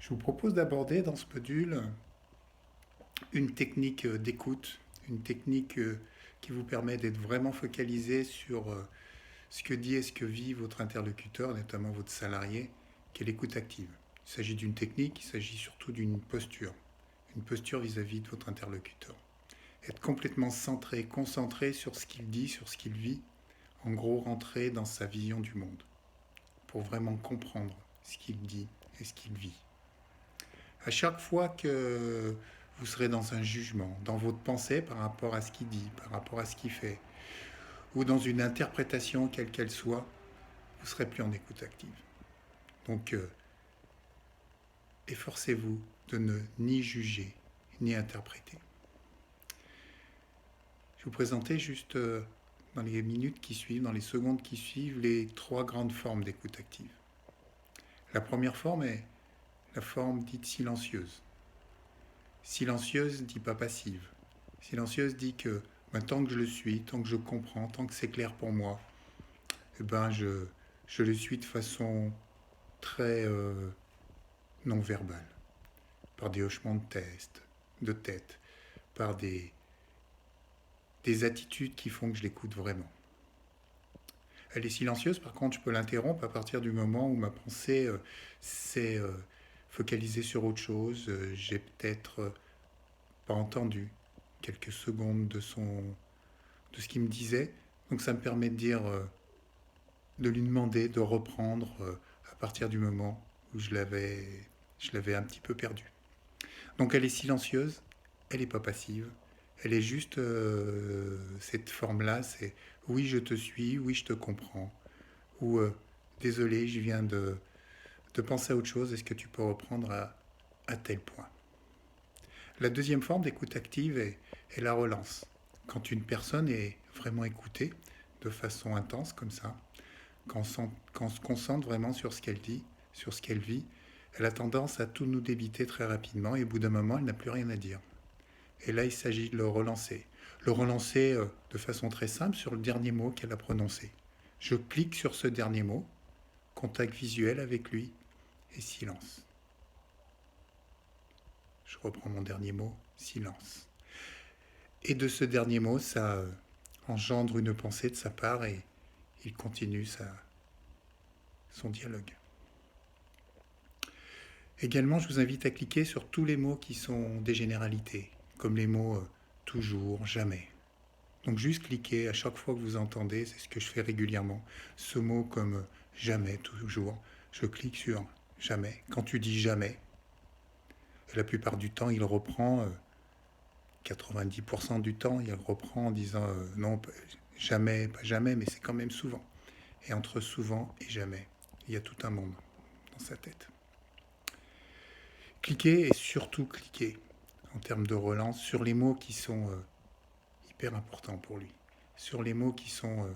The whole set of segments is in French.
Je vous propose d'aborder dans ce module une technique d'écoute, une technique qui vous permet d'être vraiment focalisé sur ce que dit et ce que vit votre interlocuteur, notamment votre salarié, qui est l'écoute active. Il s'agit d'une technique, il s'agit surtout d'une posture, une posture vis-à-vis de votre interlocuteur. Être complètement centré, concentré sur ce qu'il dit, sur ce qu'il vit, en gros rentrer dans sa vision du monde, pour vraiment comprendre ce qu'il dit et ce qu'il vit. À chaque fois que vous serez dans un jugement, dans votre pensée par rapport à ce qu'il dit, par rapport à ce qu'il fait, ou dans une interprétation quelle qu'elle soit, vous ne serez plus en écoute active. Donc, efforcez-vous de ne ni juger, ni interpréter. Je vais vous présenter juste dans les minutes qui suivent, dans les secondes qui suivent, les trois grandes formes d'écoute active. La première forme est la forme dite silencieuse. Silencieuse dit pas passive. Silencieuse dit que tant que je le suis, tant que je comprends, tant que c'est clair pour moi, je le suis de façon très non verbale, par des hochements de tête, par des attitudes qui font que je l'écoute vraiment. Elle est silencieuse, par contre, je peux l'interrompre à partir du moment où ma pensée s'est focalisée sur autre chose. J'ai peut-être pas entendu quelques secondes de ce qu'il me disait. Donc ça me permet de lui demander de reprendre à partir du moment où je l'avais un petit peu perdu. Donc elle est silencieuse, elle n'est pas passive, elle est juste cette forme-là, c'est oui je te suis, oui je te comprends, ou désolé je viens de penser à autre chose, est-ce que tu peux reprendre à tel point. La deuxième forme d'écoute active est la relance. Quand une personne est vraiment écoutée de façon intense comme ça, quand on se concentre vraiment sur ce qu'elle dit, sur ce qu'elle vit, elle a tendance à tout nous débiter très rapidement et au bout d'un moment, elle n'a plus rien à dire. Et là, il s'agit de le relancer. Le relancer de façon très simple sur le dernier mot qu'elle a prononcé. Je clique sur ce dernier mot, contact visuel avec lui et silence. Je reprends mon dernier mot, silence. Et de ce dernier mot, ça engendre une pensée de sa part et il continue son dialogue. Également, je vous invite à cliquer sur tous les mots qui sont des généralités, comme les mots toujours, jamais. Donc juste cliquez à chaque fois que vous entendez, c'est ce que je fais régulièrement, ce mot comme jamais, toujours, je clique sur jamais. Quand tu dis jamais, et la plupart du temps, il reprend, 90% du temps, il reprend en disant non, jamais, pas jamais, mais c'est quand même souvent. Et entre souvent et jamais, il y a tout un monde dans sa tête. Cliquez et surtout cliquez en termes de relance sur les mots qui sont hyper importants pour lui, sur les mots qui sont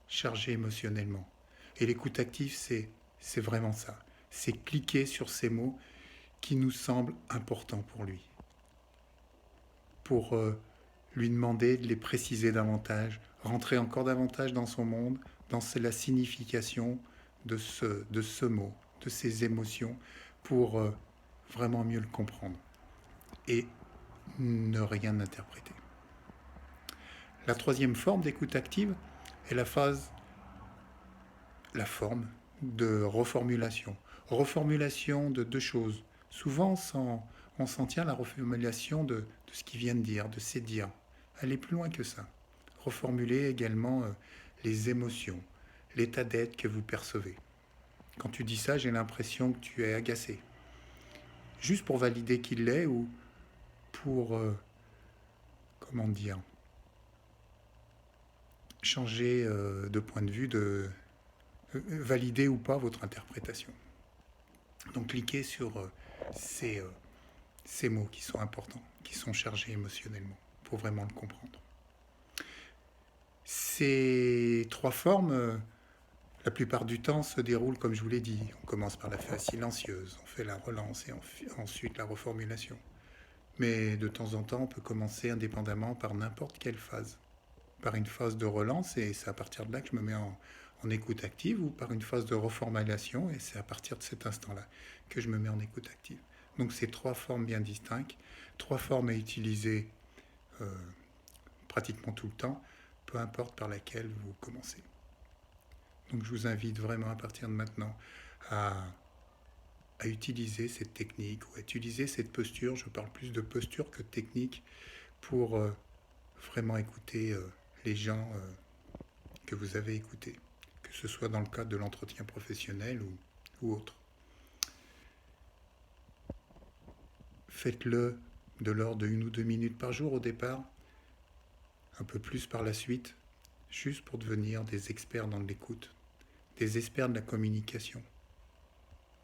chargés émotionnellement. Et l'écoute active, c'est vraiment ça. C'est cliquer sur ces mots qui nous semblent importants pour lui. Pour lui demander de les préciser davantage, rentrer encore davantage dans son monde, dans la signification de ce mot, de ces émotions, pour vraiment mieux le comprendre et ne rien interpréter. La troisième forme d'écoute active est la forme de reformulation. Reformulation de deux choses. Souvent, on s'en tient à la reformulation de ce qu'il vient de dire, de ses dires. Aller plus loin que ça. Reformuler également les émotions, l'état d'être que vous percevez. Quand tu dis ça, j'ai l'impression que tu es agacé. Juste pour valider qu'il l'est ou pour, changer de point de vue, de valider ou pas votre interprétation. Donc cliquez sur ces mots qui sont importants, qui sont chargés émotionnellement, pour vraiment le comprendre. Ces trois formes, la plupart du temps, se déroulent comme je vous l'ai dit. On commence par la phase silencieuse, on fait la relance et ensuite la reformulation. Mais de temps en temps, on peut commencer indépendamment par n'importe quelle phase. Par une phase de relance, et c'est à partir de là que je me mets en écoute active, ou par une phase de reformulation, et c'est à partir de cet instant-là que je me mets en écoute active. Donc c'est trois formes bien distinctes, trois formes à utiliser euh, pratiquement tout le temps, peu importe par laquelle vous commencez. Donc je vous invite vraiment à partir de maintenant à, à utiliser cette technique ou à utiliser cette posture. Je parle plus de posture que de technique pour vraiment écouter les gens que vous avez écoutés, que ce soit dans le cadre de l'entretien professionnel ou autre. Faites-le de l'ordre de 1 ou 2 minutes par jour au départ, un peu plus par la suite, juste pour devenir des experts dans l'écoute, des experts de la communication.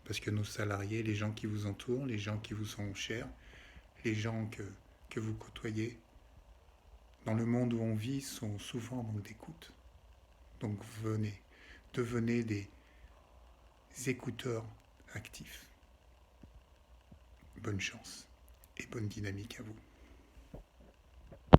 Parce que nos salariés, les gens qui vous entourent, les gens qui vous sont chers, les gens que vous côtoyez, dans le monde où on vit, sont souvent en manque d'écoute. Donc devenez des écouteurs actifs. Bonne chance et bonne dynamique à vous.